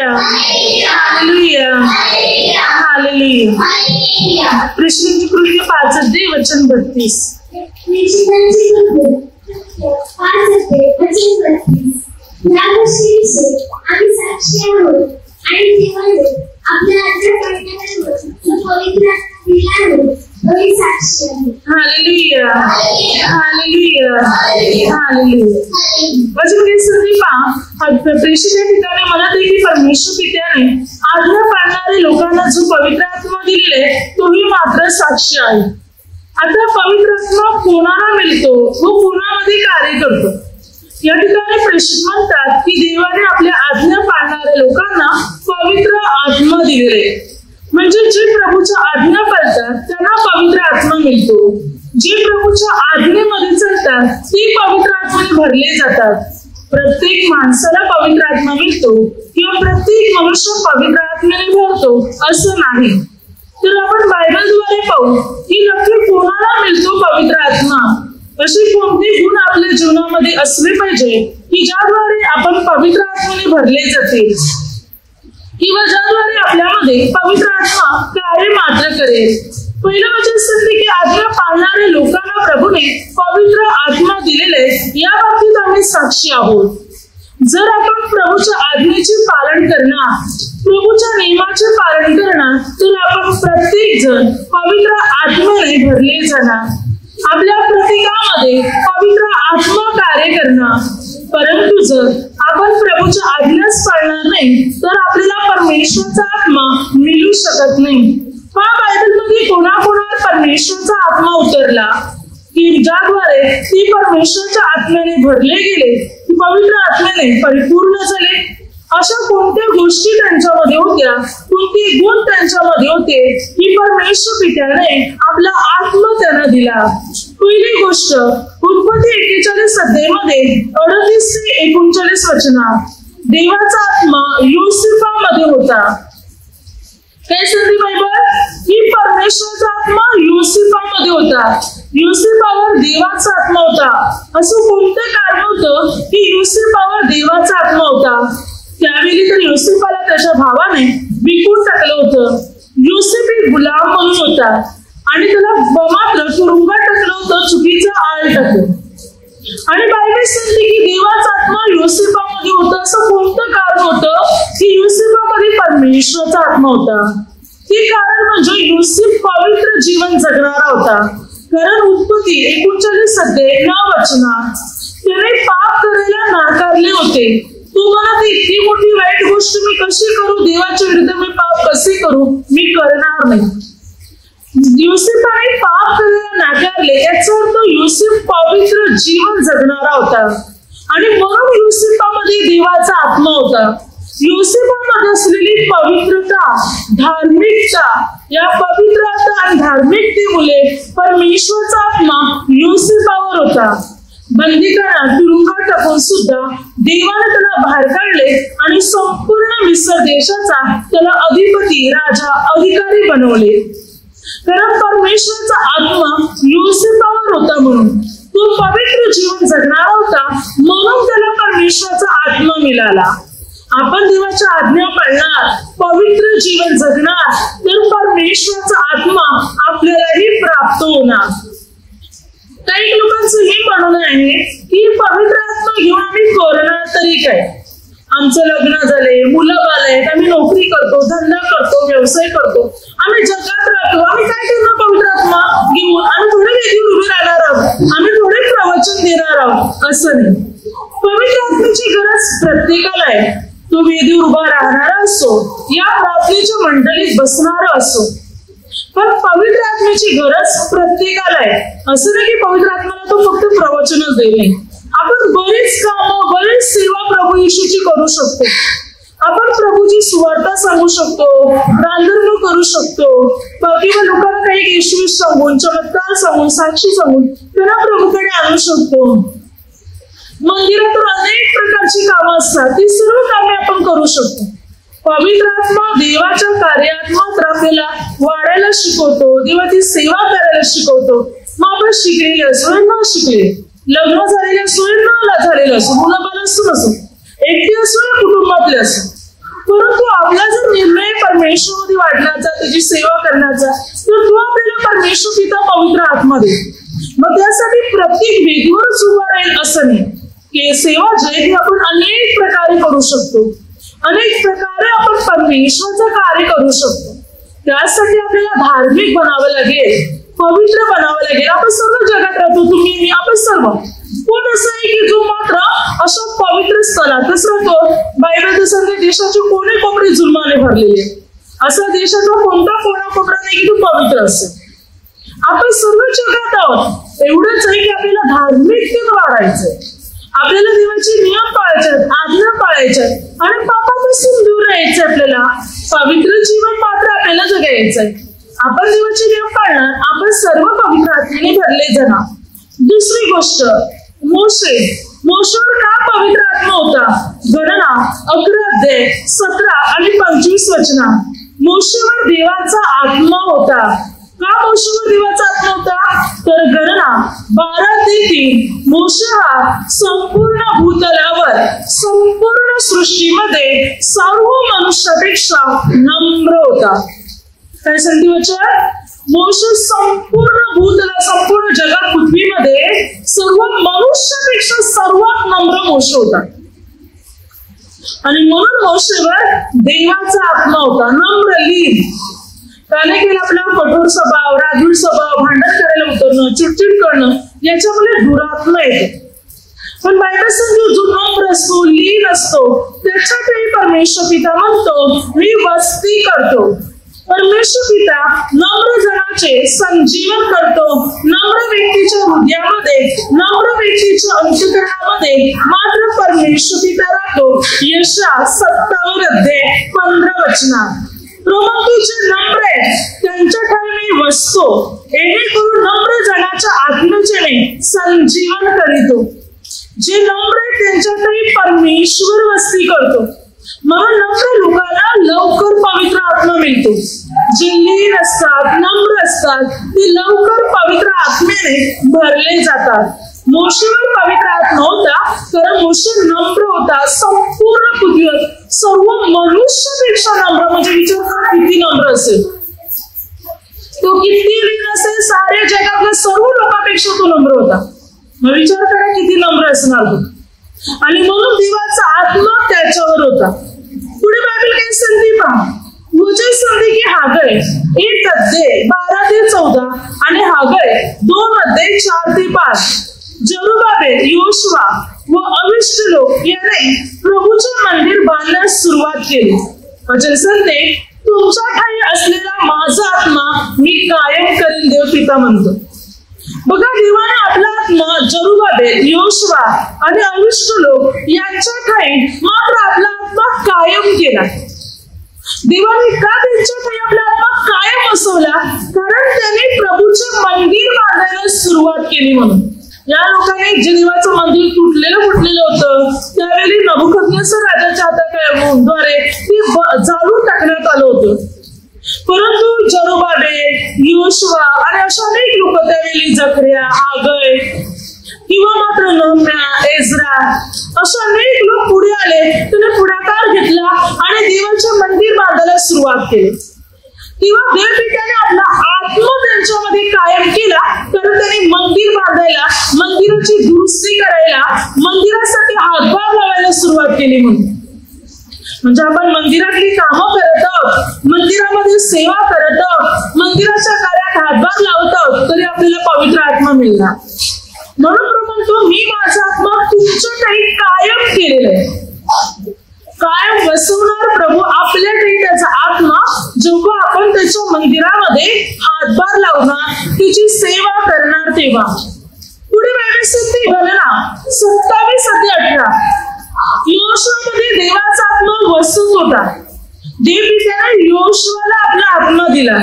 Hallelujah hallelujah hallelujah. प्रेषितांची कृत्य 5 वचन 32। आम्ही साक्षी आहोत आणि देवाने आपल्या पवित्र साक्षी आहे। Hallelujah hallelujah hallelujah. वचन घेतली पहा, प्रेषित या ठिकाणी म्हणत आहे की परमेश्वर पित्याने आज्ञा पाळणाऱ्या लोकांना जो पवित्र आत्मा दिलेला आहे तोही मात्र साक्षी आहे। आता पवित्र आत्मा कोणाला मिळतो व कोणामध्ये कार्य करतो? या ठिकाणी प्रेषित म्हणतात की देवाने आपल्या आज्ञा पाळणाऱ्या लोकांना पवित्र आत्मा दिलेले, म्हणजे जे प्रभूच्या आज्ञा पाळतात त्यांना पवित्र आत्मा मिळतो। जे प्रभूच्या आज्ञेमध्ये चालतात ते पवित्र आत्म्याने भरले जातात। प्रत्येक माणसाला पवित्र आत्मा मिळतो किंवा प्रत्येक मनुष्य पवित्र आत्म्याने भरतो असं नाही। तर आपण बायबलद्वारे पाहू की नक्की कोणाला मिळतो पवित्र आत्मा, असे कोणते गुण आपल्या जीवनामध्ये असले पाहिजे की ज्याद्वारे आपण पवित्र आत्म्याने भरले जातील किंवा ज्याद्वारे आपल्यामध्ये पवित्र आत्मा कार्य मात्र करेल। पहिलं म्हणजे असते की आज्ञा पाळणाऱ्या लोकांना प्रभूने पवित्र आत्मा दिलेले, या बाबतीत आम्ही साक्षी आहोत। जर आपण प्रभूच्या आज्ञेचे पालन करणार, प्रभूच्या नियमाचे पालन करणार, तर आपण प्रत्येक जण पवित्र आत्म्याने भरले जाणार। आपल्या प्रत्येकामध्ये पवित्र आत्मा कार्य करणार। परंतु जर आपण प्रभूच्या आज्ञाच पाळणार नाही तर आपल्याला परमेश्वराचा आत्मा मिळू शकत नाही। पहा बायबलमध्ये कोणाकोणावर परमेश्वराचा आत्मा उतरला की ज्याद्वारे ती परमेश्वराच्या आत्म्याने भरले गेले, ती पवित्र आत्म्याने परिपूर्ण झाले। अशा कोणत्या गोष्टी त्यांच्यामध्ये होत्या, कोणते गुण त्यांच्यामध्ये होते की परमेश्वर पित्याने आपला आत्मा त्यांना दिला। पहिली गोष्ट उत्पत्ती 41 अध्यायामध्ये 38 ते 39 वचनात देवाचा आत्मा योसेफामध्ये होता। काय सांगते बायबल की परमेश्वराचा आत्मा योसेफामध्ये होता, योसेफावर देवाचा आत्मा होता। असं कोणतं कारण होतं की योसेफावर देवाचा आत्मा होता? त्यावेळी तर योसेफाला त्याच्या भावाने विकून टाकलं होतं। योसेफ एक गुलाम म्हणून होता आणि त्याला मात्र तुरुंगात टाकलं होतं, चुकीचा आळ टाकून। आणि बायबल सांगते की देवाचा आत्मा योसेफामध्ये होता। असं कोणतं कारण होतं की योसेफामध्ये परमेश्वराचा आत्मा होता? ते कारण म्हणजे योसेफ पवित्र जीवन जगणारा होता। कारण उत्पत्ती 39 अध्याय 9 वचनात त्याने पाप करायला नाकारले होते। तू म्हणत इतकी मोठी वाईट गोष्ट मी कशी करू, देवाच्या विरुद्ध मी पाप कसे करू, मी करणार नाही। योसेफाने पाप करायला नाकारले, याचा अर्थ योसेफ पवित्र जीवन जगणारा होता आणि म्हणून योसेफामध्ये देवाचा आत्मा होता। योसेफामध्ये असलेली पवित्रता, धार्मिकता, या पवित्रता आणि धार्मिकतेमुळे परमेश्वराचा आत्मा योसेफावर होता। बंदीकारात तुरुंगात टाकून सुद्धा देवाने त्याला बाहेर काढले आणि संपूर्ण मिस्र देशाचा त्याला अधिपती, राजा, अधिकारी बनवले। कारण परमेश्वराचा आत्मा योसेफावर होता म्हणून तो पवित्र जीवन जगणारा होता, म्हणून त्याला परमेश्वराचा आत्मा मिळाला। आपण देवाच्या आज्ञा पाळणार, पवित्र जीवन जगणार, तर परमेश्वराचा आत्मा आपल्यालाही प्राप्त होणार। काही लोकांचं हे म्हणणं आहे की पवित्र आत्मा घेऊन आम्ही करणार तरी काय, आमचं लग्न झालंय, मुलं बाळ आहेत, आम्ही नोकरी करतो, धंदा करतो, व्यवसाय करतो, आम्ही जगात राहतो, आम्ही काय करणार पवित्र आत्मा घेऊन? आम्ही थोडे वेदीवर उभे राहणार आहोत, आम्ही थोडे प्रवचन देणार आहोत, असं नाही। पवित्र आत्म्याची गरज प्रत्येकाला आहे। तो वेदीवर उभा राहणारा असो या प्रार्थनेच्या मंडळीत बसणारा असो, पण पवित्र आत्म्याची गरज प्रत्येकाला आहे। असं नाही की पवित्र आत्म्याला तो फक्त प्रवचनच देणे। आपण बरीच कामं, बरीच सेवा प्रभू येशूची करू शकतो। आपण प्रभूची सुवार्ता सांगू शकतो, दानधर्म करू शकतो, किंवा लोकांना काही येशू सांगून, चमत्कार सांगून, साक्षी सांगून त्यांना प्रभूकडे आणू शकतो। मंदिरातून अनेक प्रकारची कामं असतात, ती सर्व कामे आपण करू शकतो। पवित्र आत्मा देवाच्या कार्यात मात्र आपल्याला वाढायला शिकवतो, देवाची सेवा करायला शिकवतो। मग आपण शिकलेले असो न शिकले, लग्न झालेले असो न झालेलं असो, मुलं बाळ असो नसो, एकटे असो या कुटुंबातले असो, परंतु परमेश्वरामध्ये वाढण्याचा, त्याची सेवा करण्याचा, तर तो आपल्याला परमेश्वर पिता पवित्र आत्मा दे. मग त्यासाठी प्रत्येक वेदीवरच उभा राहील असं नाही, की सेवा जे ही आपण अनेक प्रकारे करू शकतो. अनेक प्रकारे आपण परमेश्वराचं कार्य करू शकतो. त्यासाठी आपल्याला धार्मिक बनावं लागेल, पवित्र बनावं लागेल. आपण सर्व जगात राहतो, तुम्ही मी, आपण सर्व. कोण असं आहे की जो मात्र अशा पवित्र स्थळातच राहतो? बायबल सांगते देशाचे कोणे कोपरे जुलमाने भरलेले. असा देशाचा कोणता कोपरा नाही की तो पवित्र असेल. आपण सर्व जगात आहोत. एवढंच आहे की आपल्याला धार्मिकतेत वाढायचंय, आपल्याला देवाचे नियम पाळायचे, आज्ञा पाळायच्या आणि पापापासून दूर राहायचं. आपल्याला पवित्र जीवन मात्र आपल्याला जगायचंय. आपण देवाचे नियम पाळणार, आपण सर्व पवित्र आत्म्याने भरले जाणार. दुसरी गोष्ट, मोशेवर का पवित्र आत्मा होता? गणना 11 अध्याय 17 आणि 25 वचना. मोशेवर देवाचा आत्मा होता. का मोशेवर देवाचा आत्मा होता? तर गणना 12-3 मोशे हा संपूर्ण भूतलावर, संपूर्ण सृष्टीमध्ये सर्व मनुष्यापेक्षा नम्र होता. काय सांगते वचन? मोशे संपूर्ण भूतला, संपूर्ण जगात, पृथ्वीमध्ये सर्व मनुष्यापेक्षा सर्वात नम्र मोशे होता. आणि म्हणून मोशेवर देवाचा आत्मा होता. नम्र, लीन. त्याने केलं आपला कठोर स्वभाव, राजूर स्वभाव, भांडण करायला उतरणं, चिडचिड करणं, याच्यामुळे दुरात्मा येतो. पण बायबल सांगतो जो नम्र असतो, लीन असतो, त्याच्यातही परमेश्वर पिता म्हणतो मी वस्ती करतो. परमेश्वर पिता नम्र जनाचे संजीवन करतो. नम्र व्यक्तीच्या हृदयामध्ये, नम्र व्यक्तीच्या अंतःकरणामध्ये मात्र परमेश्वर पिता राहतो. यशा 57 अध्याय 15 वचना. परंतु जे नम्र आहेत त्यांच्या ठाई मी वसतो, जेणेकरून नम्र जनाच्या आत्म्याचे संजीवन करीतो. जे नम्र आहेत त्यांच्या ठाई परमेश्वर वस्ती करतो. म्हणून नम्र लोकांना लवकर पवित्र आत्मा मिळतो. जे लीन असतात, नम्र असतात, ते लवकर पवित्र आत्म्याने भरले जातात. मोशेवर पवित्र आत्मा होता कारण मोशे नम्र होता. संपूर्ण पृथ्वीवर सर्व मनुष्यापेक्षा नम्र, म्हणजे विचार करा किती नम्र असेल तो, किती लीन असेल. साऱ्या जगातल्या सर्व लोकांपेक्षा तो नम्र होता. मग विचार करा किती नम्र असणार तो. आणि म्हणून देवाचा आत्मा त्याच्यावर होता. पुढे बायबल काय सांगते पहा. वचन सांगते की हागय 1 अध्याय 12 ते 14 आणि हागय 2 अध्याय 4 ते 5. जरुबाबेल, योशुआ व अविष्ट लोक याने प्रभूचे मंदिर बांधण्यास सुरुवात केली. वचन सांगते तुमच्या ठाई असलेला माझा आत्मा मी कायम करेन, देव पिता म्हणतो. बघा, देवाने आपला आत्मा जरुबाबेल, योशुआ आणि अविष्ट लोक यांच्या ठाई मात्र आपला आत्मा कायम केला. देवाने का त्यांच्या ठाई आपला आत्मा कायम बसवला? कारण त्यांनी प्रभूचे मंदिर बांधायला सुरुवात केली म्हणून. या लोकांनी जे देवाचं मंदिर तुटलेलं फुटलेलं होतं त्यावेळी नबुकदनेस्सर राजाच्या हाताद्वारे ते जाळून टाकण्यात आलं होतं. परंतु जरुबाबेल, योशुआ आणि अशा अनेक लोक त्यावेळी, जकर्या, हागय किंवा मात्र नहम्या, एज्रा, अशा अनेक लोक पुढे आले. त्याने पुढाकार घेतला आणि देवाचे मंदिर बांधायला सुरुवात केली. तेव्हा देवपित्याने आपला आत्मा त्यांच्यामध्ये कायम केला कारण त्यांनी मंदिर बांधायला, मंदिराची दुरुस्ती करायला, मंदिरासाठी हातभार लावायला सुरुवात केली. म्हणजे आपण मंदिरातली कामं करत आहोत, मंदिरामध्ये सेवा करत आहोत, मंदिराच्या कार्यात हातभार लावत आहोत, तरी आपल्याला पवित्र आत्मा मिळणार. म्हणून म्हणतो मी माझा आत्मा तुमच्या काही कायम केलेला आहे. कायम बसवणार प्रभू आपल्या ठाई त्याचा आत्मा, जेव्हा आपण त्याच्या मंदिरामध्ये हातभार लावणार, त्याची सेवा करणार तेव्हा. पुढे बायबल गणना 27 अध्याय 18. योशुआमध्ये देवाचा आत्मा वसत होता. देवपित्याने योशुआला आपला आत्मा दिला.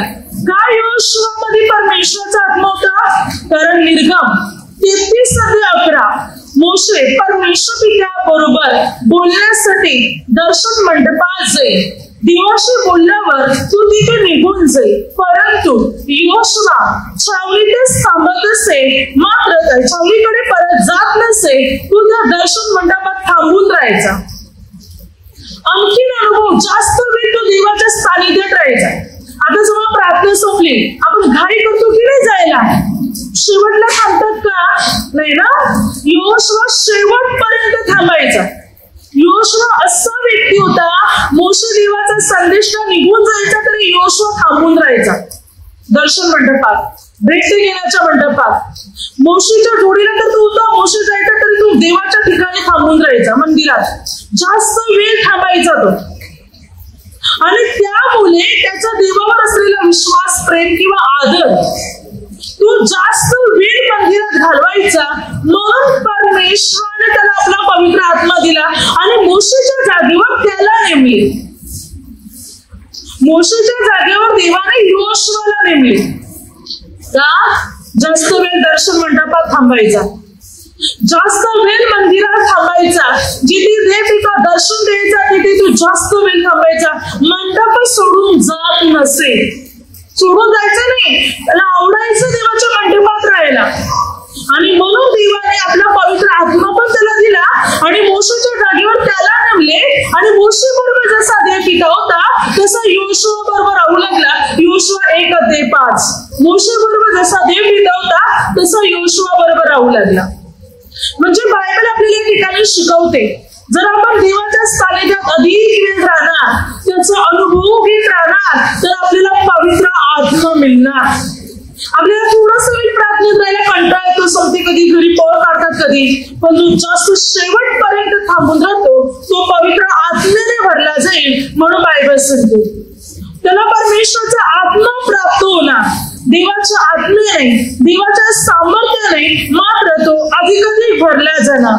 का योशुआमध्ये परमेश्वराचा आत्मा होता? कारण निर्गम 33 अध्याय 11 मोशे परमेश्वर पित्या बरोबर बोलण्यासाठी दर्शन मंडपात जाईल. देवाशी बोलल्यावर तू तिथे निघून जाईल. परंतु योशुआ छावणीतच थांबत असे, मात्र छावणीकडे परत जात नसे. तू त्या दर्शन मंडपात थांबून राहायचा. आणखीन अनुभव, जास्त वेळ तो देवाच्या देवाच्या सानिध्यात राहायचा. आता जेव्हा प्रार्थना संपली आपण घाई करतो की नाही जायला, शेवटला थांबतात का नाही ना. योशुआ शेवटपर्यंत थांबायचा. योशुआ असा व्यक्ती होता, मोशे देवाचा संदेश निघून जायचा तरी योशुआ थांबून राहायचा. दर्शन मंडपात, भेट घेण्याच्या मंडपात, मोशेच्या जोडीला तर तू होता, मोशे जायचा तरी तू देवाच्या ठिकाणी थांबून राहायचा. मंदिरात जास्त वेळ थांबायचा तो. आणि त्यामुळे त्याचा देवावर असलेला विश्वास, प्रेम किंवा आदर तो जास्त वेळ मंदिरात घालवायचा. म्हणून परमेश्वराने त्याला आपला पवित्र आत्मा दिला आणि मोशेच्या जागेवर त्याला नेमले. मोशेच्या जागेवर देवाने योशुआला नेमले. का? जास्त वेळ दर्शन मंडपात थांबायचा, जास्त वेळ मंदिरात थांबायचा. जिथे देव दर्शन द्यायचा तिथे तू जास्त वेळ थांबायचा. मंडप सोडून जात नसे, सोडून जायचं नाही. त्याला आवडायचं देवाच्या मंडपात राहायला. आणि म्हणून देवाने आपला पवित्र आत्मा पण त्याला दिला आणि मोशेच्या जागेवर त्याला नेमले. आणि मोशे बरोबर जसा देव पिता होता तसा योशुआ बरोबर राहू लागला. योशुआ 1:5. मोशे बरोबर जसा देव पिता होता तसा योशुआ बरोबर राहू लागला. म्हणजे बायबल आपल्याला या ठिकाणी शिकवते, जर आपण देवाच्या सानिध्यात अधिक वेळ राहणार, त्याचा अनुभव घेत राहणार तर आपल्याला पवित्र आत्मा मिळणार. आपल्याला थोडस वेळ प्रार्थनेत राहायला कंटाळा येतो, संपते कधी घरी पळ काढतात कधी, पण जो जास्त शेवटपर्यंत थांबून राहतो तो पवित्र आत्म्याने भरला जाईल. म्हणून बायबल सांगते त्याला परमेश्वराचा आत्मा प्राप्त होणार. देवाच्या आत्म्याने, देवाच्या सामर्थ्याने मात्र तो अधिकाधिक भरला जाणार.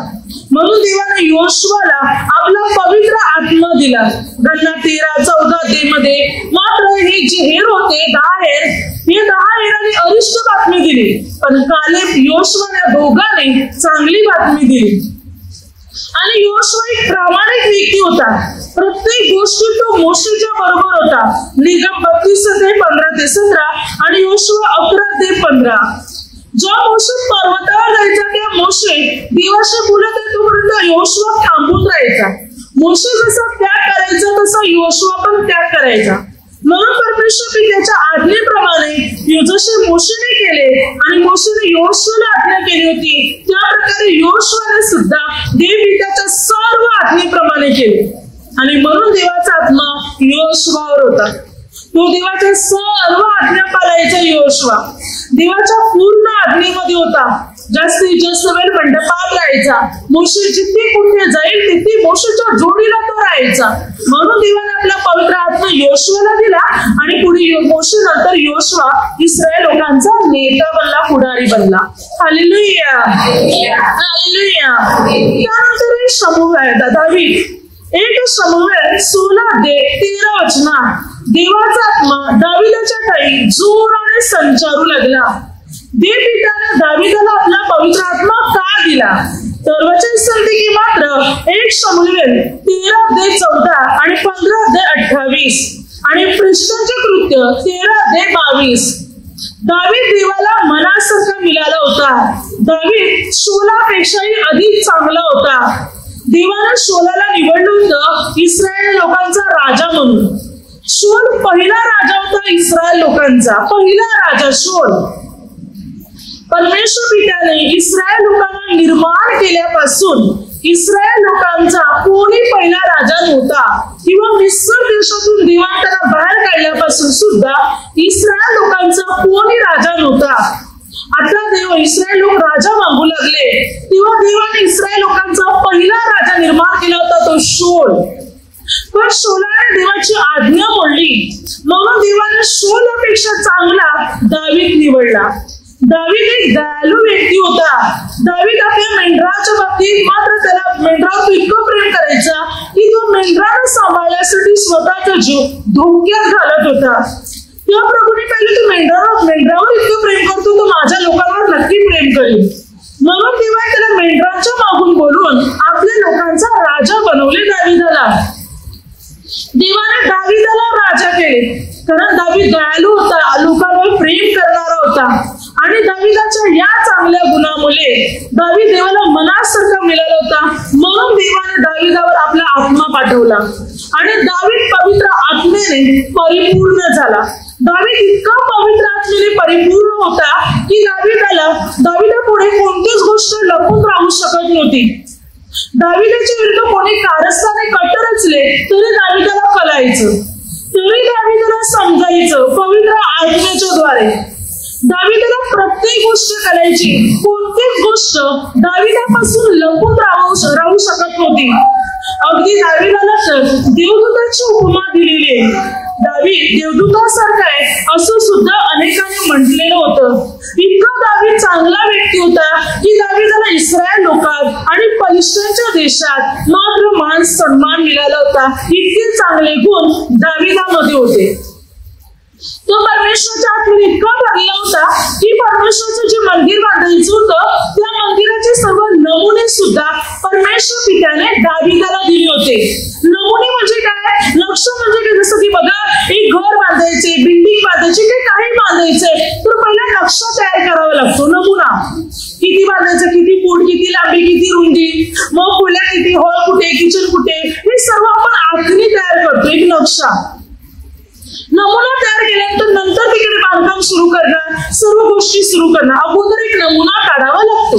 म्हणून देवाने योशुआला आपला पवित्र आत्मा दिला. गणना 13-14 मध्ये मात्र हे जे हेर होते 10 हेर, हे 10 हेरांनी अरिष्ट बातमी दिली, पण कालेब योशुआला दोघांनी चांगली बातमी दिली. आणि योशुआ एक प्रामाणिक व्यक्ती होता. प्रत्येक गोष्टीत तो मोशेच्या बरोबर होता. निगम 32:15-17 आणि योशुआ 11:15. जेव्हा मोशे पर्वतावर जायचा तेव्हा मोशे देवाशी बोलत आहे तोपर्यंत योशुआ थांबून राहायचा. मोशे जसा त्याग करायचा तसा योशुआ पण त्याग करायचा. म्हणून परमेश्वर त्याच्या आज्ञेप्रमाणे जसे मोशेने केले आणि मोशेने योशुआला आज्ञा केली होती त्या प्रकारे योशुआने सुद्धा देवपित्याच्या सर्व आज्ञेप्रमाणे केले. आणि म्हणून देवाचा आत्मा योशुआवर होता. तो देवाच्या सर्व आज्ञा पाळायचा. योशुआ देवाच्या पूर्ण आज्ञेमध्ये होता. जास्तीत जास्त वेळ मंडपात राहायचा. मोशे जिथे कुठे जाईल तिथे मोशेच्या जोडीला तो राहायचा. म्हणून देवाने आपला पवित्र आत्मा योशुआला दिला आणि पुढे मोशे नंतर योशुआ इस्रायल लोकांचा नेता बनला, पुढारी बनला. Hallelujah, hallelujah. त्यानंतर शमूएल, दावीद. 1 शमूएल 16:13 देवाचा आत्मा दाविदाच्या ठाई जोराने संचारू लागला. देवपिताने दाविदाला आपला पवित्र आत्मा का दिला? तर वचन सांगते की मात्र 1 शमूएल 13:14 आणि 15:28 आणि पृष्ठाचे कृत्य 13:22. दावीद देवाला मनासारखा मिळाला होता. दावीद शौलापेक्षाही अधिक चांगला होता. देवाने शौलाला निवडलं होतं इस्रायल लोकांचा राजा म्हणून. शौल पहिला राजा होता इस्रायल लोकांचा, पहिला राजा शौल. परमेश्वर पित्याने इस्रायल लोकांना निर्माण केल्यापासून इस्रायल लोकांचा कोणी पहिला राजा नव्हता. किंवा मिस्र देशातून देवाने त्यांना बाहेर काढल्यापासून सुद्धा इस्रायल लोकांचा कोणी राजा नव्हता. आता देव इस्रायल लोक राजा मागू लागले तेव्हा देवाने इस्रायल लोकांचा पहिला राजा निर्माण केला होता तो शौल. पण शौलाने देवाची आज्ञा मोडली. म्हणून देवाने शौलापेक्षा चांगला दावीद निवडला. दावीद एक दयाळू व्यक्ती होता. दावीद आपल्या मेंढराच्या बाबतीत मात्र त्याला मेंढरावर इतकं प्रेम करायचा की तो मेंढराला सांभाळण्यासाठी स्वतःचा जीव धोक्यात घालत होता. तेव्हा प्रभूने पाहिलं तू मेंढरावर इतकं प्रेम करतो तो माझ्या लोकांवर नक्की प्रेम करेल. म्हणून तेव्हा त्याला मेंढराच्या मागून बोलून आपल्या लोकांचा राजा बनवले दाविदाला. देवाने दाविदाला राजा केले कारण दावीद दयाळू होता, लोकांवर प्रेम करणारा होता आणि दाविदाच्या या चांगल्या गुणामुळे दावीद देवाला मनासारखा मिळाला होता, म्हणून देवाने दाविदावर आपला आत्मा पाठवला आणि दावीद पवित्र आत्मेने परिपूर्ण झाला. दावीद इतका पवित्र आत्मेने परिपूर्ण होता की दाविदापुढे कोणतीच गोष्ट लपून राहू शकत नव्हती. दाविदाच्या विरुद्ध कोणी कारस्थाने कट रचले तरी दाविदाला कळायचं, तरी दाविदाला समजायचं पवित्र आत्म्याच्या द्वारे. दाविदाला प्रत्येक गोष्ट कळायची, कोणतीच गोष्ट दाविदापासून लपून राहू शकत नव्हती. अगदी दाविदाला तर देवदूताची उपमा दिलेली आहे. दावीद देवदूतासारखा आहे असं सुद्धा अनेकांनी म्हटलेलं होतं. इतका दावीद चांगला व्यक्ती होता की दाविदाला इस्रायल लोकात आणि पलिष्ठांच्या देशात मात्र मान सन्मान मिळाला होता. इतके चांगले गुण दाविदामध्ये होते. तो परमेश्वराच्या आत्म्याने इतका भरला होता की परमेश्वराचं जे मंदिर बांधायचं होतं त्या मंदिराचे सर्व नमुने सुद्धा परमेश्वर पित्याने दाविदाला दिले होते. नमुने म्हणजे काय, नक्ष म्हणजे काय, जसं की बघा एक घर बांधायचे, बिल्डिंग बांधायची, काही बांधायचे तर पहिला नक्षा तयार करावा लागतो. नमुना किती बांधायचं, किती फूट, किती लांबी, किती रुंदी, मग खोल्या किती, हॉल कुठे, किचन कुठे, हे सर्व आपण आखणी तयार करतो. एक नक्षा नमुना तयार केल्यानंतर नंतर तिकडे बांधकाम सुरू करणार, सर्व गोष्टी सुरू करणार. अगोदर एक नमुना काढावा लागतो.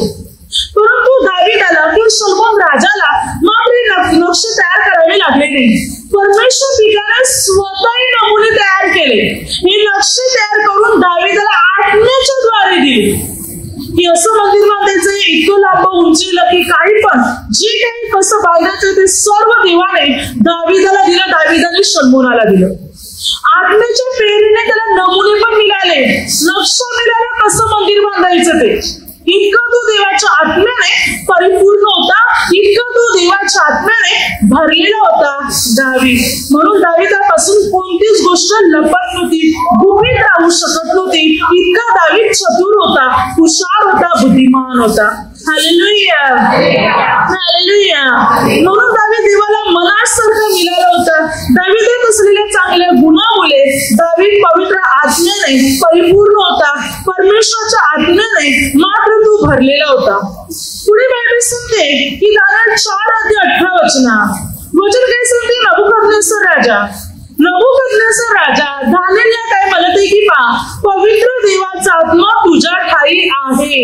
परंतु दाविदाला किंवा सलमोन राजाला मात्र नक्ष तयार करावे लागले नाही. परमेश्वर पित्याने स्वतःही नमुने तयार केले. हे नक्ष तयार करून दाविदाला आत्म्याच्या द्वारे दिले की असं मंदिर बांधायचं, इतकं लांब उंचीला की काही पण जे काही कसं बांधायचं ते सर्व देवाने दाविदाला दिलं. दाविदाने सलमोनाला दिलं. आत्म्याच्या प्रेरणेने त्याला नमुने पण मिळाले, लक्ष मिळालं कसं मंदिर बांधायचं ते. इतकं तो देवाच्या आत्म्याने परिपूर्ण होता, इतकं तो देवाच्या आत्म्याने भरलेला होता दावीद. म्हणून दाविदापासून कोणतीच गोष्ट लपत नव्हती, गुपित राहू शकत नव्हती. इतका दावीद चतुर होता, हुशार होता, बुद्धिमान होता. Hallelujah, hallelujah. म्हणून दावीद देवाला मनासारखा मिळाला होता. दावीदात असलेल्या चांगल्या गुणामुळे दावीद पवित्र आत्म्याने परिपूर्ण होता, परमेश्वराच्या आत्म्याने मात्र तो भरलेला होता. पुढे बायबल सांगते की दानिएल 4:18 वचन काय सांगते, नबूकदनेस्सर राजा दानिएलला काय म्हणते की पवित्र देवाचा आत्मा तुझ्या ठाई आहे.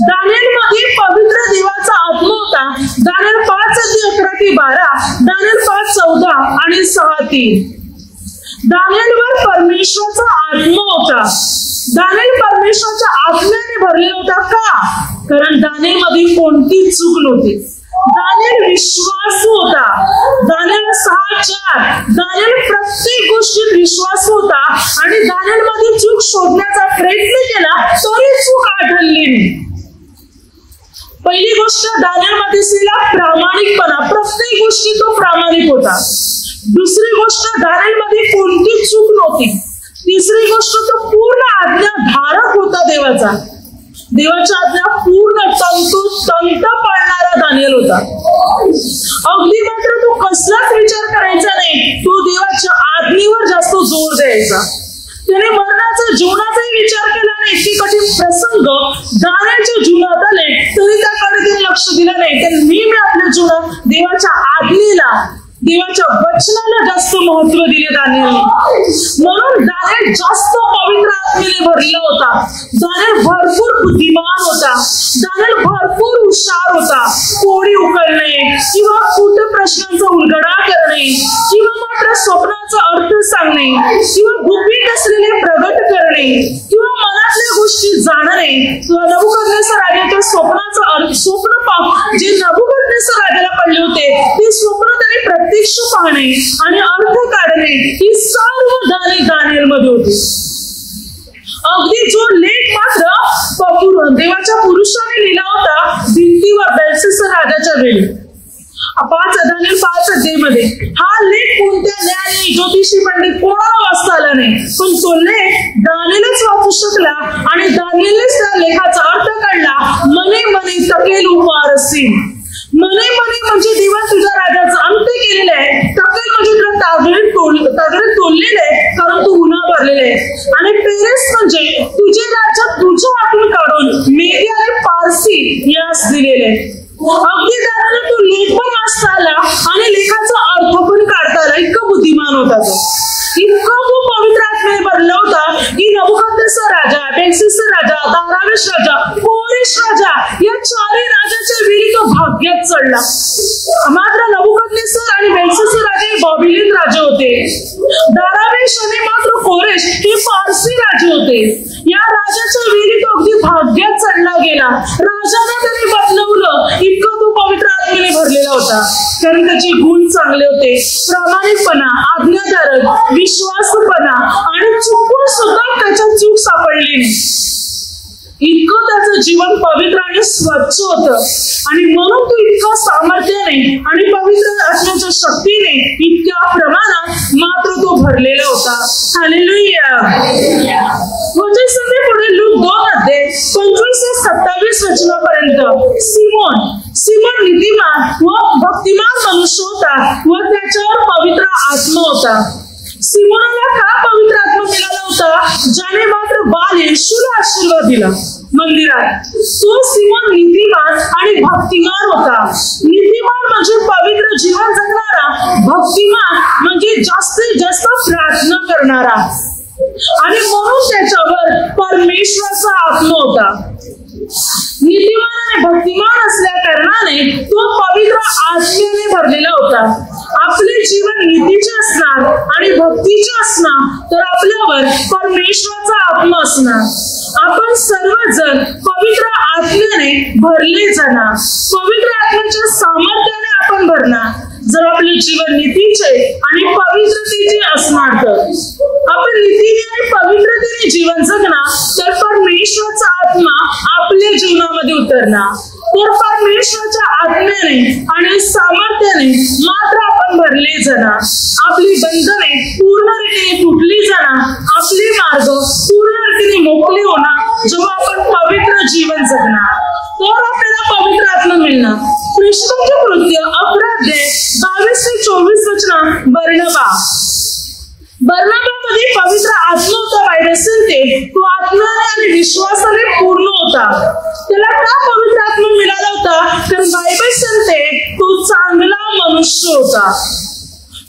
दानिएल मध्ये पवित्र देवाचा आत्मा होता. दानिएल 5:11-12, दानिएल 5:14 आणि 6:3. दानिएलवर परमेश्वराचा आत्मा होता. दानिएल परमेश्वराच्या आत्म्याने भरलेला होता. का? कारण दानिएल मध्ये कोणतीच चूक नव्हती. दानिएल विश्वासू होता. दानिएल 6:4, दानिएल प्रत्येक गोष्टीत विश्वासू होता आणि दानिएल मध्ये चूक शोधण्याचा प्रयत्न केला तरी चूक आढळली नाही. पहिली गोष्ट दानिएल मध्ये असलेला प्रामाणिकपणा, प्रत्येक गोष्टी तो प्रामाणिक होता. दुसरी गोष्ट दानिएल मध्ये कोणतीच चूक नव्हती. तिसरी गोष्ट तो पूर्ण आज्ञाधारक होता देवाचा. देवाच्या आज्ञा पूर्ण तंत पाळणारा दानिएल होता. अगदी मात्र तो कसलाच विचार करायचा नाही, तो देवाच्या आज्ञेवर जास्त जोर द्यायचा. त्याने मरणाचा जीवनाचाही विचार केला नाही. इतके कठीण प्रसंग दानिएलच्या जीवनात आले तरी त्याकडे त्याने लक्ष दिलं नाही. त्याने नेहमी आपल्या जीवनात देवाच्या आज्ञेला, देवाच्या वचनाला जास्त महत्व दिले दानिएलने. म्हणून दानिएल जास्त पवित्र आत्मेने भरला होता. दानिएल भरपूर बुद्धिमान होता. दानिएल भरपूर हुशार होता. कोडी उकलणे किंवा कुठ प्रश्नांचा उलगडा करणे किंवा मात्र स्वप्नाचा अर्थ सांगणे किंवा गुपित असलेले प्रगट करणे किंवा मनातल्या गोष्टी जाणणे. नबूकदनेस्सर राजाच्या स्वप्नाचा स्वप्न जे नबूकदनेस्सर राजाला पडले होते ते स्वप्न त्याने प्रत्यक्ष पाहणे आणि अर्थ काढणे ही सर्व दानिएल मध्ये होती. अगदी जो लेख मात्र देवाच्या पुरुषाने लिहिला होता भिंतीवर बेलशस्सर राजाच्या वेळी, दानिएल 5 मध्ये, हा लेख कोणत्या ज्ञानी, ज्योतिषी, पंडित कोणाला वाचता आला नाही. पण तो लेख दानिएलच वाचू शकला आणि दानिएलनेच त्या लेखाचा अर्थ काढला. मने मने तकेल उपारसी. मने मने म्हणजे देवा तुझ्या राजाचा अंत केलेला आहे. तकेल म्हणजे तुला तागडे तोडलेले आहे कारण तू गुन्हा भरलेले आहे. आणि पेरेस म्हणजे तुझे राज्य लिहिलेले आहेत. अगदी त्याला तो लेख पण वाचता आला आणि लेखाचा अर्थ पण काढता आला. इतका बुद्धिमान होता तो, इतका तो पवित्र आत्म्याने भरला होता की नबुकदनेस्सर राजा, बेल्शस्सर राजा, दारावेश राजा, कोरेश राजा या चारही राजाच्या वेळी तो भाग्यात चढला. मात्र नबुकदनेस्सर आणि बेल्शस्सर राजे हे बॅबिलोन राजे होते. दारावेश आणि मात्र कोरेश हे पारसी राजे होते. या राजाच्या वेळी तो अगदी भाग्यात चढला गेला. राजाने त्याने बदलवलं, इतकं तो पवित्र आत्म्याने भरलेला होता. कारण त्याचे गुण चांगले होते. प्रामाणिकपणा, आज्ञाधारक, विश्वासपणा आणि चुकून सुद्धा त्याच्यात चूक सापडली नाही. इतकं त्याचं जीवन पवित्र आणि स्वच्छ होतं. आणि म्हणून तो इतका सामर्थ्याने आणि पवित्र आत्म्याच्या शक्तीने इतक्या प्रमाणात मात्र तो भरलेला होता. हालेलुया. वचन पुढे लूक 2:25-27 वचनापर्यंत सिमोन नीतिमान व भक्तिमान मनुष्य होता व त्याच्यावर पवित्र आत्मा होता. सिमोनाला का पवित्र आत्मा मिळाला होता? ज्याने मात्र बाल येशूला आशीर्वाद दिला मंदिरात. तो सिमोन नीतिमान आणि भक्तिमान होता. नीतिमान म्हणजे पवित्र जीवन जगणारा, भक्तिमान म्हणजे जास्तीत जास्त प्रार्थना करणारा. आणि म्हणून त्याच्यावर परमेश्वराचा आत्मा होता. नीतिमान आणि भक्तिमान असल्या कारणाने तो पवित्र आत्म्याने भरलेला होता. आपले जीवन नीतीचे असणार आणि भक्तीचे असणार तर आपल्यावर परमेश्वराचा आत्मा असणार. आपण सर्वजण पवित्र आत्म्याने भरले जाणार. पवित्र आत्म्याच्या सामर्थ्याने आपण भरणार. जर आपले जीवन नीतीचे आणि पवित्रतेचे असणार तर आपण नीतीने आणि पवित्रतेने जीवन जगणार तर परमेश्वराचा आत्मा आपल्या जीवनामध्ये उतरणार. तर परमेश्वराच्या आत्म्याने आणि सामर्थ्याने मात्र आपण भरले जाणार. आपली बंधने पूर्णरीतीने तुटली जाणार. आपले मार्ग पूर्णरीतीने मोकळे होणार जेव्हा आपण पवित्र जीवन जगणार. तर आपल्याला पवित्र आत्मा मिळणार. प्रेषितांचे कृत्य 11:22-24 वचनात बर्नबामध्ये पवित्र आत्मा होता. बायबल सांगते तो आत्म्याने आणि विश्वासाने पूर्ण होता. त्याला का पवित्र आत्मा मिळाला होता? कारण बायबल सांगते तो चांगला मनुष्य होता.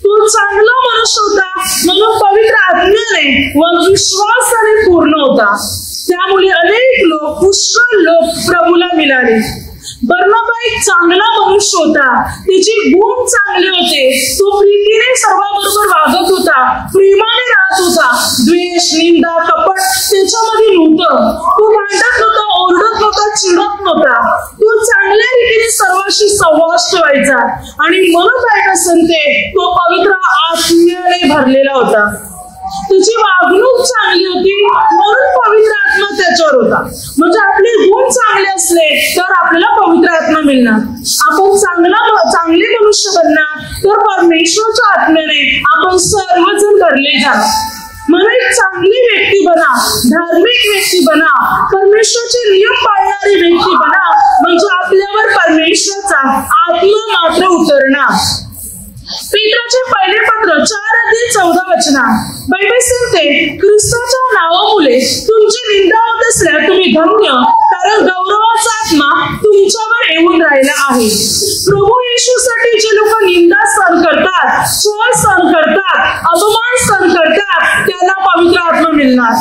तो चांगला मनुष्य होता म्हणून पवित्र आत्म्याने व विश्वासाने पूर्ण होता. त्यामुळे अनेक लोक, पुष्कळ लोक प्रभूला मिळाले. बर्नबा एक चांगला मनुष्य होता. त्याचे गुण चांगले होते. तो प्रीतीने सर्वांबरोबर वागत होता, प्रेमाने राहत होता. द्वेष, निंदा, कपट त्याच्यामध्ये नव्हतं. तो भांडत नव्हता, ओरडत नव्हता, चिडत नव्हता. तो चांगल्या रीतीने सर्वांशी संवाद ठेवायचा. आणि म्हणून बायबल सांगते तो पवित्र आत्म्याने भरलेला होता. त्याची वागणूक चांगली होती म्हणून पवित्र आत्मा त्याच्यावर होता. म्हणजे आपले गुण चांगले असले तर आपल्याला पवित्र आत्मा मिळणार. आपण चांगले मनुष्य बनणार तर परमेश्वराच्या आत्म्याने आपण सर्वजण भरले जाणार. म्हणून एक चांगली व्यक्ती बना, धार्मिक व्यक्ती बना, परमेश्वराचे नियम पाळणारी व्यक्ती बना. म्हणजे आपल्यावर परमेश्वराचा आत्मा मात्र उतरणार. पेत्राचे पहिले पत्र 4:14 वचनात बायबल सांगते ख्रिस्ताच्या नावामुळे तुमची निंदा होत असल्या तुम्ही धन्य, कारण गौरवाचा आत्मा तुमच्यावर येऊन राहिला आहे. प्रभू येशूसाठी जे लोक निंदा सहन करतात, छळ सहन करतात, अपमान सहन करतात त्यांना पवित्र आत्मा मिळणार.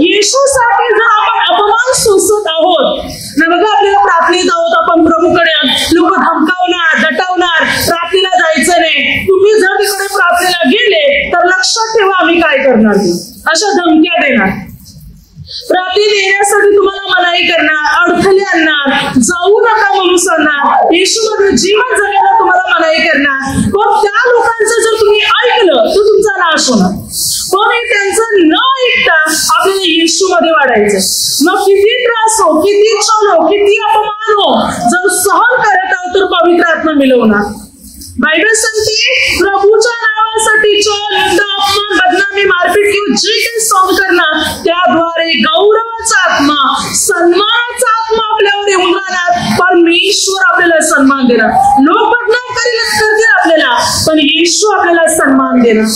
येशूसाठी जर आपण अपमान सोसत आहोत ना, बघा आपल्याला प्रार्थनेत आहोत आपण प्रभूकडे, लोक धमकावणार, दटावणार, प्रार्थनेला जायचं नाही. तुम्ही जर तिकडे प्रार्थनेला गेले तर लक्षात ठेवा आम्ही काय करणार, अशा धमक्या देणार. प्रार्थनेत येण्यासाठी तुम्हाला मनाई करणार, अडथळे आणणार, जाऊ नका म्हणून सांगणार, येशूमध्ये जीवन जगायला तुम्हाला मनाई करणार. पण त्या लोकांचं जर तुम्ही ऐकलं तर तुमचा नाश होणार. पण त्यांचं न ऐकता आपल्याला येशूमध्ये वाढायचं. मग किती त्रास हो, किती छळ हो, किती अपमान हो, जर सहन करत आहोत तर पवित्र आत्मा मिळवणार. बायबल सांगते प्रभूच्या नावासाठी छळ, निंदा, अपमान, बदनामी, मारपीट किंवा जे काही सहन करणार त्याद्वारे गौरवाचा आत्मा, सन्मानाचा आत्मा आपल्यावर येऊन राहणार. परमेश्वर आपल्याला सन्मान देणार. लोक बदनाम करतील आपल्याला, पण येशू आपल्याला सन्मान देणार.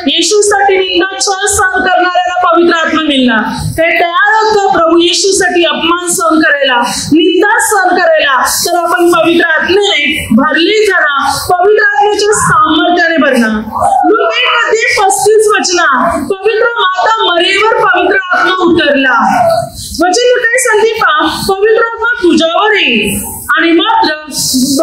येशूसाठी निंदा छळ सहन करणाऱ्याला पवित्र आत्मा मिळणार. ते तयार होतं प्रभू येशूसाठी अपमान सहन करायला, निंदा सहन करायला, तर आपण पवित्र आत्म्याने भरली जाणार, पवित्र आत्म्याच्या सामर्थ्याने भरणार. लूक 1:35 पवित्र माता मरीवर पवित्र आत्मा उतरला. वचन काय सांगते पहा, पवित्र आत्मा तुझ्यावर येईल आणि मात्र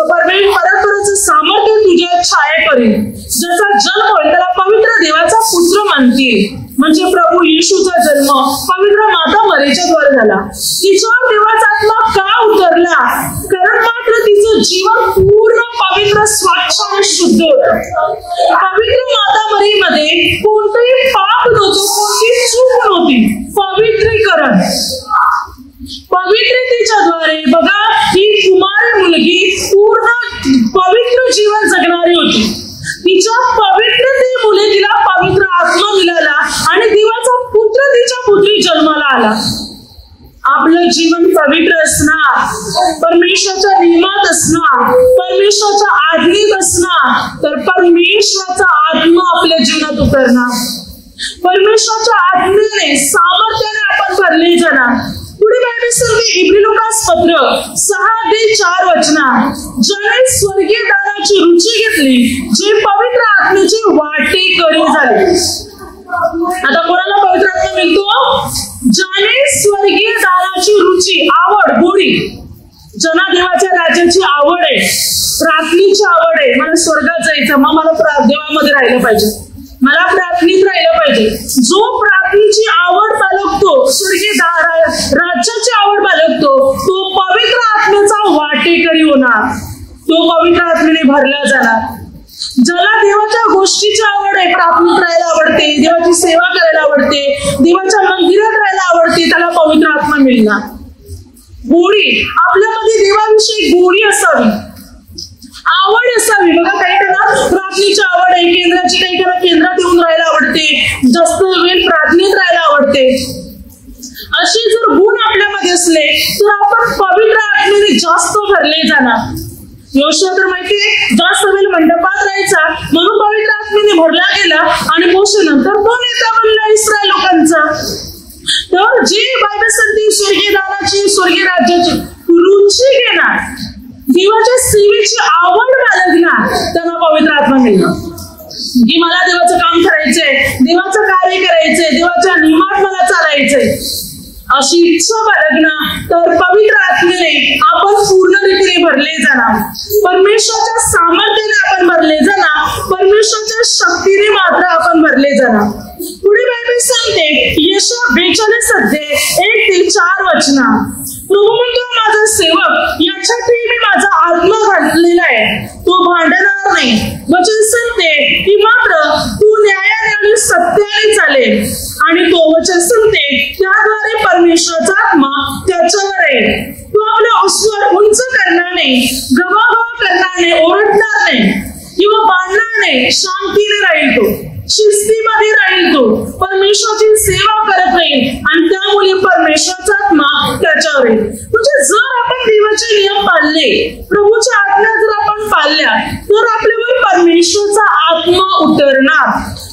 परमेश्वराचं सामर्थ्य तुझ्या छाया करेल. ज्याचा जन्म होईल त्याला पवित्र देवाचा पुत्र म्हणतील. म्हणजे प्रभू येशूचा जन्म पवित्र माता मरीच्या द्वारे झाला. तिच्यावर देवाचा आत्मा का उतरला? कारण मात्र तिचं जीवन पूर्ण पवित्र, स्वच्छ आणि शुद्ध होतं. पवित्र माता मरीमध्ये कोणतंही पाप नव्हतं, कोणती चूक नव्हती. पवित्रीकरण, पवित्रतेच्या द्वारे बघा ही कुमारी मुलगी पूर्ण पवित्र जीवन जगणारी होती. तिच्या पवित्रतेमुळे तिला पवित्र आत्मा मिळाला आणि देवाचा पुत्र तिच्या पुत्री जन्माला आला. आपलं जीवन पवित्र असणार, परमेश्वराच्या नियमात असणार, परमेश्वराच्या आज्ञेत असणार, तर परमेश्वराचा आत्मा आपल्या जीवनात उतरणार. परमेश्वराच्या आज्ञेने, सामर्थ्याने आपण भरले जाणार. पुढे बायबल सांगते इब्रिलोकास पत्र 6:4 ज्याने स्वर्गीय दानाची रुची घेतली, जे पवित्र आत्म्याचे वाटेकरी झाले. आता कोणाला पवित्र आत्मा मिळतो? ज्याने स्वर्गीय दानाची रुची, आवड, गोडी, ज्यांना देवाच्या राज्याची आवड आहे, प्रार्थनेची आवड आहे, मला स्वर्गात जायचं, मग मला देवामध्ये राहिलं पाहिजे, मला प्रार्थनेत राहिलं पाहिजे. जो प्रार्थनेची आवड बाळगतो, स्वर्गीय राज्याची आवड बाळगतो, तो पवित्र आत्म्याचा वाटेकरी होणार, तो पवित्र आत्म्याने भरला जाणार. ज्याला देवाच्या गोष्टीची आवड आहे, प्रार्थनेत राहायला आवडते, देवाची सेवा करायला आवडते, देवाच्या मंदिरात राहायला आवडते, त्याला पवित्र आत्मा मिळणार. गोडी, आपल्यामध्ये देवाविषयी गोडी असावी, आवड असावी. बघा काही त्यांना प्रार्थनेची आवड आहे, केंद्राची, काही त्यांना केंद्रात येऊन राहायला आवडते, जास्त वेळ प्रार्थनेत राहायला आवडते. असे जर गुण आपल्यामध्ये असले तर आपण पवित्र आत्म्याने जास्त भरले जाणार. योशुआ तर माहितीये जास्त वेळ मंडपात राहायचा म्हणून पवित्र आत्म्याने भरला गेला आणि मोशे नंतर तो नेता बनला इस्रायल लोकांचा. तर जे बायबल सांगते स्वर्गीय दानाची, स्वर्गीय राज्याची रुची घेणार, देवाच्या सेवेची आवड बाळगणार, त्यांना पवित्र आत्मा मिळणार. की मला देवाचं काम करायचंय, देवाचं कार्य करायचंय, देवाच्या नियमात मला चालायचंय, अशी इच्छा बाळगणार, तर पवित्र आत्म्याने आपण पूर्ण रीतीने भरले जाणार. परमेश्वराच्या सामर्थ्याने आपण भरले जाणार, परमेश्वराच्या शक्तीने मात्र आपण भरले जाणार. पुढे बायबल सांगते यशाया 42:1-4 प्रभू म्हणतो माझा सेवक याच्यातही मी माझा आत्मा घातलेला आहे, तो भांडणार नाही. वचन सांगते की मात्र तू न्यायाने आणि सत्याने चालेल आणि तो वचन सांगते त्याद्वारे परमेश्वराचा आत्मा त्याच्यावर आहे. तो आपल्या स्वर उंच करणार नाही, गवागवा करणार नाही, ओरडणार नाही किंवा बांधणार नाही, शांतीने राहील, तो शिस्तीमध्ये राहील, तो परमेश्वराची सेवा करत राहील आणि त्यामुळे परमेश्वराचा आत्मा त्याच्यावर येईल. म्हणजे जर आपण देवाचे नियम पाळले, प्रभूच्या आज्ञा जर आपण पाळल्या, तर आपल्यावर परमेश्वराचा आत्मा उतरणार.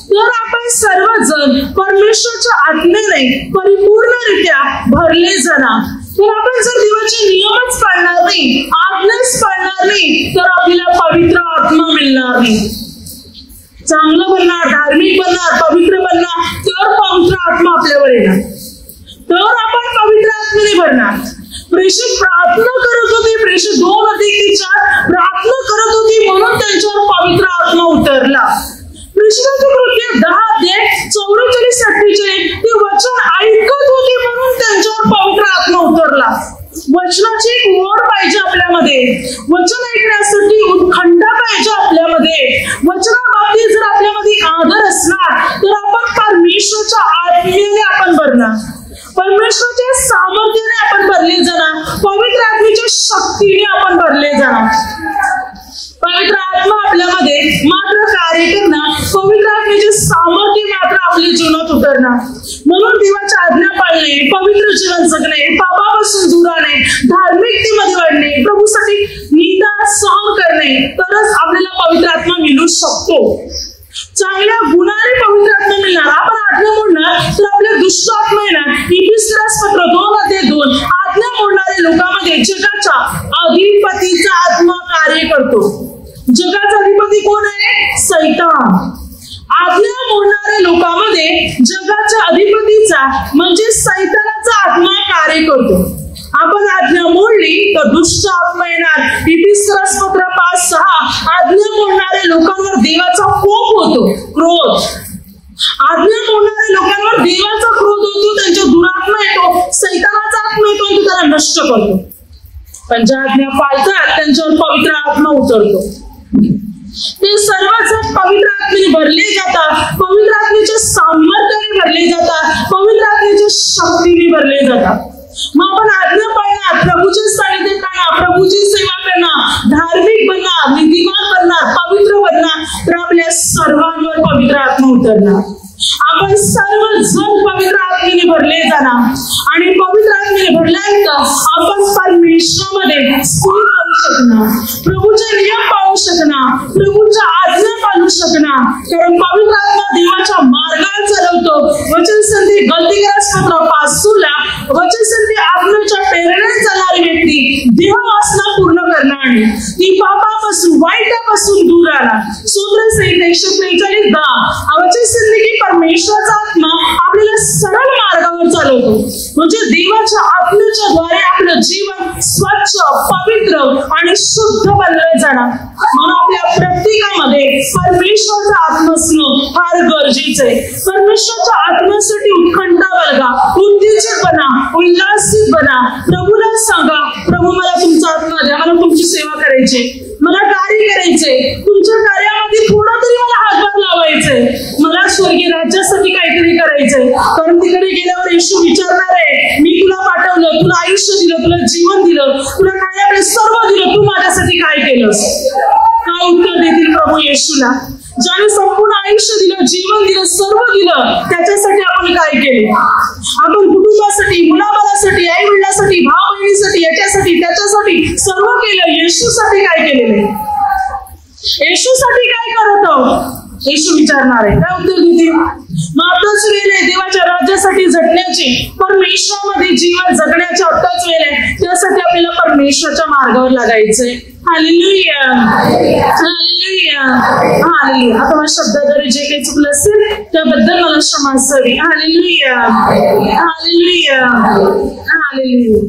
तर आपण सर्वजण परमेश्वराच्या आज्ञेने परिपूर्णरित्या भरले जाणार. तर आपण जर देवाचे नियमच पाळणार नाही, आज्ञाच पाळणार नाही, तर आपल्याला पवित्र आत्मा मिळणार नाही. चांगलं बनणार, धार्मिक बनणार, पवित्र बनणार, तर पवित्र आत्मा आपल्यावर येणार, तर आपण पवित्र आत्म्याने भरणार. प्रेषित प्रार्थना करत होते, प्रेषित 2:4 प्रार्थना करत होती म्हणून त्यांच्यावर पवित्र आत्मा उतरला. प्रेषितांची कृत्य 10:44-48 ते वचन ऐकत होते म्हणून त्यांच्यावर पवित्र आत्मा उतरला. वचनाची एक ओढ पाहिजे आपल्यामध्ये, वचन ऐकण्यासाठी उत्कंठा पाहिजे आपल्यामध्ये. वचनाबाबतीत जर आपल्यामध्ये आदर असणार तर आपण परमेश्वराच्या आत्म्याने आपण भरणार, परमेश्वराच्या सामर्थ्याने आपण भरले जाणार, पवित्र आत्म्याच्या शक्तीने आपण भरले जाणार. पवित्र आत्मा आपल्यामध्ये मात्र कार्य करणार, पवित्र आत्म्याचे सामर्थ्य मात्र आपल्या जीवनात उतरणार. म्हणून देवाच्या आज्ञा पाळणे, पवित्र जीवन जगणे, पापापासून दूर राहणे, धार्मिकतेमध्ये वाढणे, प्रभूसाठी निंदा सहन करणे, तरच आपल्याला पवित्र आत्मा मिळू शकतो. चांगल्या गुणाने पवित्र आत्मा मिळणार. आपण आज्ञा मोडणार तर आपल्या दुष्ट आत्मा येणार. इफिसियन्स पत्र 2:2 आज्ञा मोडणाऱ्या लोकांमध्ये जगाच्या अधिपतीचा आत्मा कार्य करतो. जगाचा अधिपती कोण आहे? सैतान. आज्ञा मोडणाऱ्या लोकांमध्ये जगाच्या अधिपतीचा म्हणजे सैतानाचा आत्मा कार्य करतो. आपण आज्ञा मोडली तर दुष्ट आत्मा येणार. इफिसियन्स पत्र 5:6 आज्ञा मोडणाऱ्या लोकांवर देवाचा कोप होतो, क्रोध. आज्ञा मोडणाऱ्या लोकांवर देवाचा क्रोध होतो, त्यांच्या दुरात्मा येतो, सैतानाचा आत्मा येतो आणि तो त्याला नष्ट करतो. पण ज्या आज्ञा पाळतात त्यांच्यावर पवित्र आत्मा उतरतो. ते सर्वजण पवित्र आत्म्याने भरले जातात, पवित्र आत्म्याच्या सामर्थ्याने भरले जातात, पवित्र आत्म्याच्या शक्तीने भरले जातात. मग आपण आज्ञा पाळणार, प्रभूचे सानिध्यात राहणार, प्रभूची सेवा करणार, धार्मिक बनणार, नीतिमान बनणार, पवित्र बनणार तर आपल्या सर्वांवर पवित्र आत्मा उतरणार. आपण सर्वजण पवित्र आत्म्याने भरले जाणार आणि पवित्र आत्म्याने भरल्यानंतर आपण परमेश्वरामध्ये स्थिर राहू शकणार, प्रभूचे नियम पाळू शकणार, प्रभूच्या आज्ञा पाळू शकणार. कारण पवित्र आत्मा देवाच्या मार्गावर चालवतो. वचन संधी गलतीग्रस्त पत्र 5:16 वचन संधी आत्म्याच्या प्रेरणेने चालणारी व्यक्ती देह वासना पूर्ण करणारी, ती पापापासून वाईटापासून दूर राहणार. सूत्र संहिता 143:10 वचन संधी की परमेश्वराचा आत्मा आपल्याला सरळ मार्गावर चालवतो. म्हणजे देवाच्या आत्म्याच्या द्वारे आपलं जीवन स्वच्छ, पवित्र आणि शुद्ध बनलं जाणार. म्हणून आपल्या प्रत्येकामध्ये परमेश्वराचा आत्मा असणं फार गरजेचं आहे. परमेश्वराच्या आत्म्यासाठी उत्कंठा बाळगा, उत्तेजित बना, उल्हासित बना. प्रभूला सांगा, प्रभू मला तुमचा आत्मा द्या, मला तुमची सेवा करायची, मला कार्य करायचंय, तुमच्या कार्यामध्ये थोडा तरी मला हातभार लावायचंय, मला स्वर्गीय राज्यासाठी काहीतरी करायचंय. कारण तिकडे गेल्यावर येशू विचारणार आहे, मी तुला पाठवलं, तुला आयुष्य दिलं, तुला जीवन दिलं, तुला खाण्याकडे सर्व दिलं, तू माझ्यासाठी काय केलंस? काय उत्तर देतील प्रभू येशूला? ज्याने संपूर्ण आयुष्य दिलं, जीवन दिलं, सर्व दिलं, त्याच्यासाठी आपण काय केले? आपण कुटुंबासाठी, मुलाबाळासाठी, आई वडिलांसाठी, भाऊ बहिणीसाठी, याच्यासाठी त्याच्यासाठी सर्व केलं. येशूसाठी काय केलेलं आहे? येशूसाठी काय करत आहोत? येशू विचारणार आहे. काय उत्तर देतील? मग आताच वेळ आहे देवाच्या राज्यासाठी झटण्याची, परमेश्वरामध्ये जीवन जगण्याची आताच वेळ आहे. त्यासाठी आपल्याला परमेश्वराच्या मार्गावर लागायचंय. Hallelujah, hallelujah, hallelujah. आता माझ्या शब्दाद्वारे जे काही चुकलं असेल त्याबद्दल मला क्षमा असावी. Hallelujah, hallelujah, hallelujah.